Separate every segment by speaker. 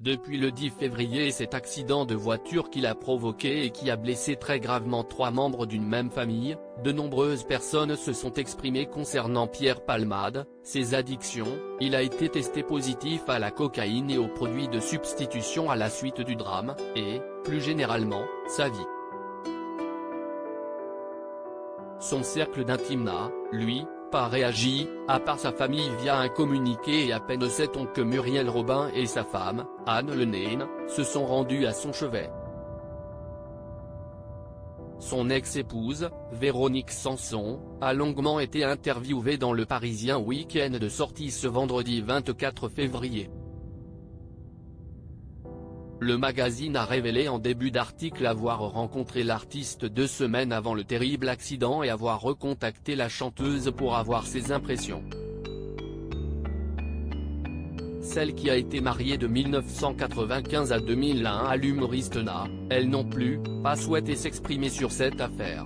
Speaker 1: Depuis le 10 février, cet accident de voiture qu'il a provoqué et qui a blessé très gravement 3 membres d'une même famille, de nombreuses personnes se sont exprimées concernant Pierre Palmade, ses addictions. Il a été testé positif à la cocaïne et aux produits de substitution à la suite du drame, et, plus généralement, sa vie. Son cercle d'intime n'a, lui, pas réagi, à part sa famille via un communiqué, et à peine sait-on que Muriel Robin et sa femme, Anne Le Nain, se sont rendus à son chevet. Son ex-épouse, Véronique Sanson, a longuement été interviewée dans le Parisien Week-end de sortie ce vendredi 24 février. Le magazine a révélé en début d'article avoir rencontré l'artiste 2 semaines avant le terrible accident et avoir recontacté la chanteuse pour avoir ses impressions. Celle qui a été mariée de 1995 à 2001 à l'humoriste n'a, elle non plus, pas souhaité s'exprimer sur cette affaire.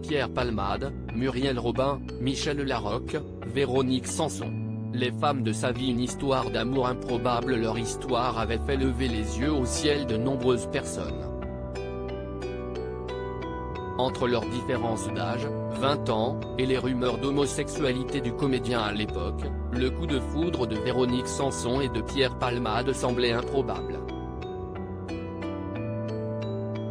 Speaker 1: Pierre Palmade, Muriel Robin, Michel Larocque, Véronique Sanson. Les femmes de sa vie, une histoire d'amour improbable. Leur histoire avait fait lever les yeux au ciel de nombreuses personnes. Entre leurs différences d'âge, 20 ans, et les rumeurs d'homosexualité du comédien à l'époque, le coup de foudre de Véronique Sanson et de Pierre Palmade semblait improbable.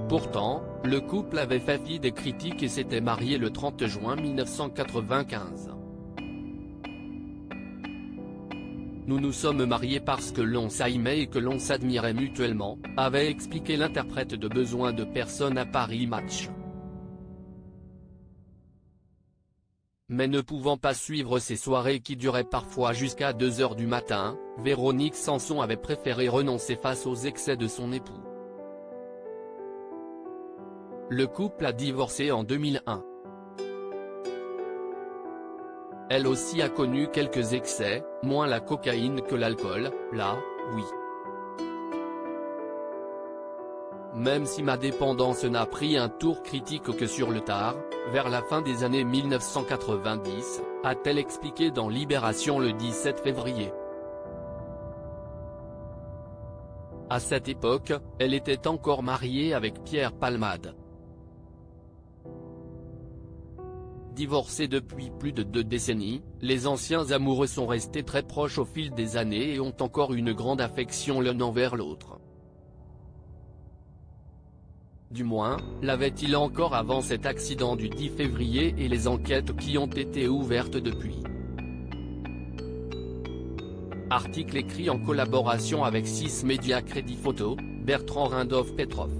Speaker 1: Pourtant, le couple avait fait fi des critiques et s'était marié le 30 juin 1995. Nous nous sommes mariés parce que l'on s'aimait et que l'on s'admirait mutuellement, avait expliqué l'interprète de Besoin de personne à Paris Match. Mais ne pouvant pas suivre ces soirées qui duraient parfois jusqu'à 2 h du matin, Véronique Sanson avait préféré renoncer face aux excès de son époux. Le couple a divorcé en 2001. Elle aussi a connu quelques excès, moins la cocaïne que l'alcool, là, oui. Même si ma dépendance n'a pris un tour critique que sur le tard, vers la fin des années 1990, a-t-elle expliqué dans Libération le 17 février. À cette époque, elle était encore mariée avec Pierre Palmade. Divorcés depuis plus de 2 décennies, les anciens amoureux sont restés très proches au fil des années et ont encore une grande affection l'un envers l'autre. Du moins, l'avait-il encore avant cet accident du 10 février et les enquêtes qui ont été ouvertes depuis. Article écrit en collaboration avec 6 médias Crédit Photo, Bertrand Rindov Petrov.